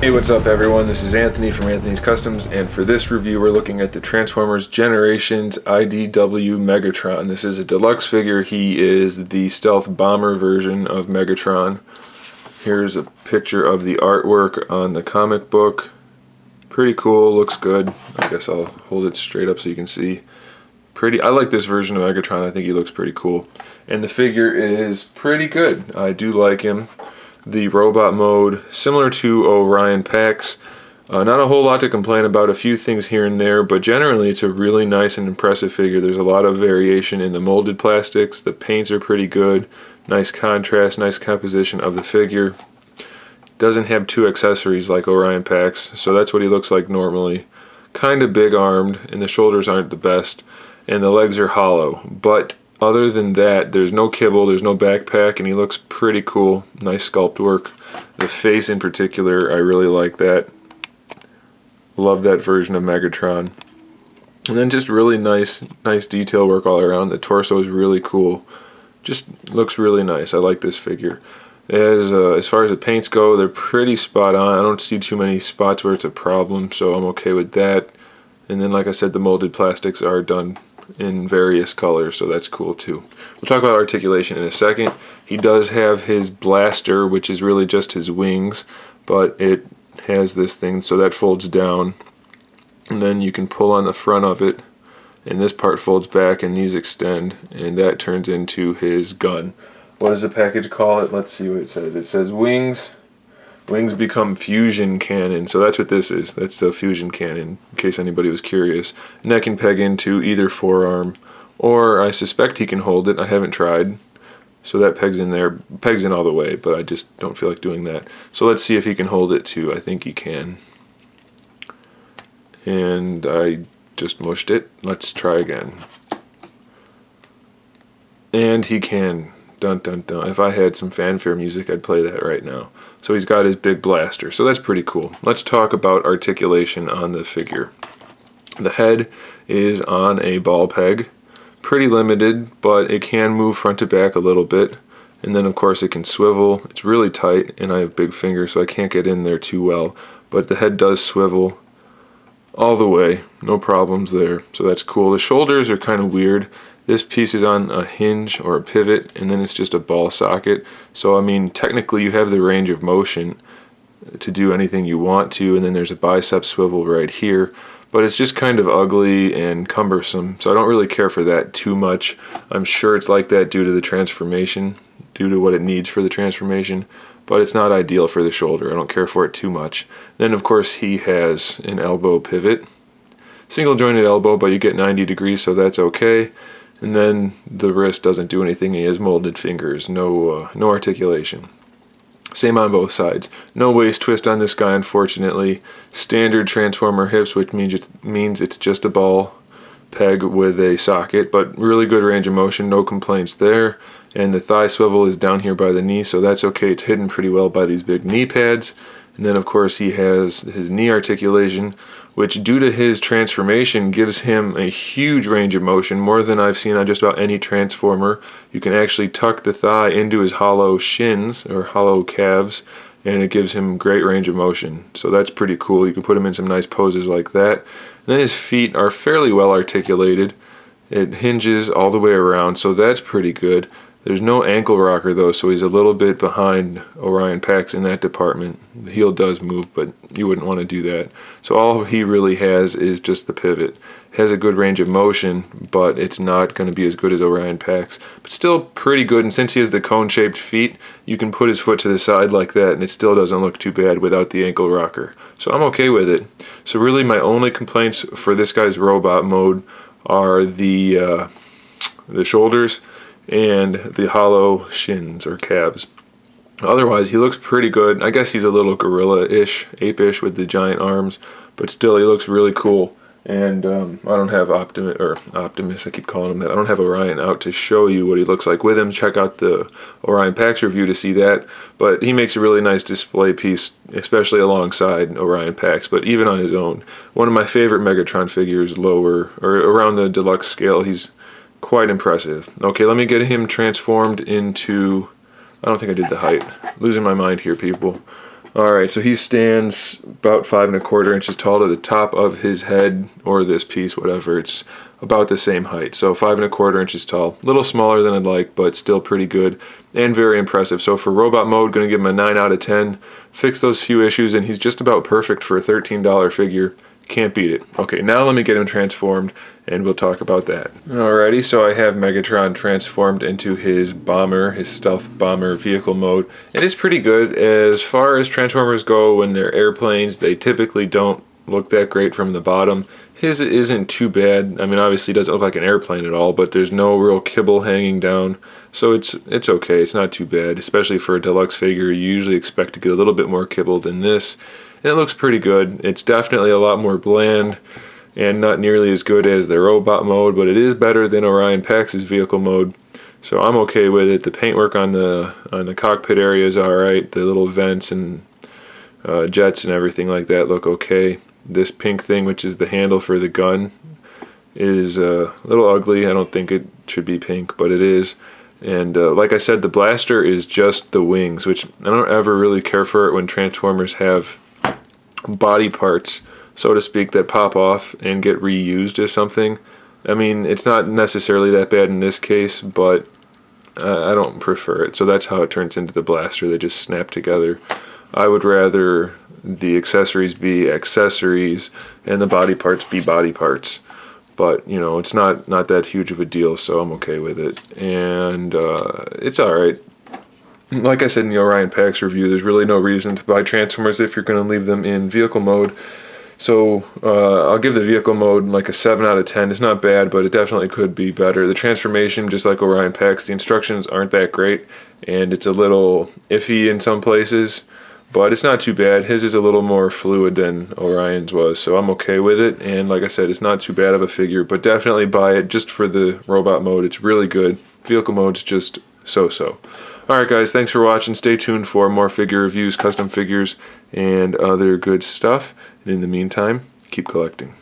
Hey, what's up everyone? This is Anthony from Anthony's Customs, and for this review we're looking at the Transformers Generations IDW Megatron. This is a deluxe figure. He is the stealth bomber version of Megatron. Here's a picture of the artwork on the comic book. Pretty cool, looks good. I guess I'll hold it straight up so you can see. I like this version of Megatron. I think he looks pretty cool. And the figure is pretty good. I do like him. The robot mode, similar to Orion Pax. Not a whole lot to complain about, a few things here and there, but generally it's a really nice and impressive figure. There's a lot of variation in the molded plastics. The paints are pretty good. Nice contrast, nice composition of the figure. Doesn't have two accessories like Orion Pax, so that's what he looks like normally. Kind of big armed, and the shoulders aren't the best, and the legs are hollow. But other than that, there's no kibble, there's no backpack, and he looks pretty cool. Nice sculpt work. The face in particular, I really like that. Love that version of Megatron. And then just really nice detail work all around. The torso is really cool. Just looks really nice. I like this figure. As far as the paints go, they're pretty spot on. I don't see too many spots where it's a problem, so I'm okay with that. And then, like I said, the molded plastics are done in various colors, so that's cool too. We'll talk about articulation in a second. He does have his blaster, which is really just his wings, but it has this thing, so that folds down, and then you can pull on the front of it, and this part folds back, and these extend, and that turns into his gun. What does the package call it? Let's see what it says. It says wings become fusion cannon. So that's what this is. That's the fusion cannon, in case anybody was curious. And that can peg into either forearm, or I suspect he can hold it. I haven't tried. So that pegs in there, pegs in all the way, but I just don't feel like doing that. So let's see if he can hold it too. I think he can. And I just mushed it. Let's try again. And he can. Dun dun dun. If I had some fanfare music, I'd play that right now. So he's got his big blaster, so that's pretty cool. Let's talk about articulation on the figure. The head is on a ball peg. Pretty limited, but it can move front to back a little bit. And then of course it can swivel. It's really tight, and I have big fingers, so I can't get in there too well. But the head does swivel all the way, no problems there. So that's cool. The shoulders are kind of weird. This piece is on a hinge or a pivot, and then it's just a ball socket. So I mean, technically you have the range of motion to do anything you want to, and then there's a bicep swivel right here. But it's just kind of ugly and cumbersome, so I don't really care for that too much. I'm sure it's like that due to the transformation, due to what it needs for the transformation, but it's not ideal for the shoulder. I don't care for it too much. Then of course he has an elbow pivot. Single jointed elbow, but you get 90 degrees, so that's okay. And then the wrist doesn't do anything. He has molded fingers, no articulation. Same on both sides. No waist twist on this guy, unfortunately. Standard Transformer hips, which means it's just a ball peg with a socket, but really good range of motion, no complaints there. And the thigh swivel is down here by the knee, so that's okay. It's hidden pretty well by these big knee pads. And then of course he has his knee articulation, which due to his transformation gives him a huge range of motion, more than I've seen on just about any Transformer. You can actually tuck the thigh into his hollow shins, or hollow calves, and it gives him great range of motion. So that's pretty cool. You can put him in some nice poses like that. And then his feet are fairly well articulated. It hinges all the way around, so that's pretty good. There's no ankle rocker though, so he's a little bit behind Orion Pax in that department. The heel does move, but you wouldn't want to do that. So all he really has is just the pivot. Has a good range of motion, but it's not going to be as good as Orion Pax. But still pretty good, and since he has the cone-shaped feet, you can put his foot to the side like that, and it still doesn't look too bad without the ankle rocker. So I'm okay with it. So really my only complaints for this guy's robot mode are the shoulders and the hollow shins or calves. Otherwise, he looks pretty good. I guess he's a little gorilla-ish, ape-ish with the giant arms, but still, he looks really cool. And I don't have Optimus, I keep calling him that. I don't have Orion out to show you what he looks like with him. Check out the Orion Pax review to see that. But he makes a really nice display piece, especially alongside Orion Pax, but even on his own. One of my favorite Megatron figures, lower, or around the deluxe scale. He's quite impressive. Okay, let me get him transformed into... I don't think I did the height. Losing my mind here, people. Alright, so he stands about 5¼ inches tall to the top of his head, or this piece, whatever. It's about the same height. So 5¼ inches tall. A little smaller than I'd like, but still pretty good and very impressive. So for robot mode, going to give him a 9 out of 10. Fix those few issues, and he's just about perfect for a $13 figure. Can't beat it. Okay, now let me get him transformed, and we'll talk about that. Alrighty, so I have Megatron transformed into his bomber, his stealth bomber vehicle mode. And it's pretty good. As far as Transformers go, when they're airplanes, they typically don't look that great from the bottom. His isn't too bad. I mean, obviously it doesn't look like an airplane at all, but there's no real kibble hanging down. So it's okay, it's not too bad. Especially for a deluxe figure, you usually expect to get a little bit more kibble than this. And it looks pretty good. It's definitely a lot more bland and not nearly as good as the robot mode, but it is better than Orion Pax's vehicle mode. So I'm okay with it. The paintwork on the cockpit area is alright. The little vents and jets and everything like that look okay. This pink thing, which is the handle for the gun, is a little ugly. I don't think it should be pink, but it is. And like I said, the blaster is just the wings, which I don't ever really care for it when Transformers have body parts, so to speak, that pop off and get reused as something. I mean, it's not necessarily that bad in this case, but I don't prefer it. So that's how it turns into the blaster. They just snap together. I would rather the accessories be accessories and the body parts be body parts. But, you know, it's not that huge of a deal, so I'm okay with it. And it's alright. Like I said in the Orion Pax review, there's really no reason to buy Transformers if you're going to leave them in vehicle mode. So I'll give the vehicle mode like a 7 out of 10. It's not bad, but it definitely could be better. The transformation, just like Orion Pax, the instructions aren't that great, and it's a little iffy in some places, but it's not too bad. His is a little more fluid than Orion's was, so I'm okay with it. And like I said, it's not too bad of a figure, but definitely buy it just for the robot mode. It's really good. Vehicle mode's just so-so. Alright guys, thanks for watching. Stay tuned for more figure reviews, custom figures, and other good stuff. And in the meantime, keep collecting.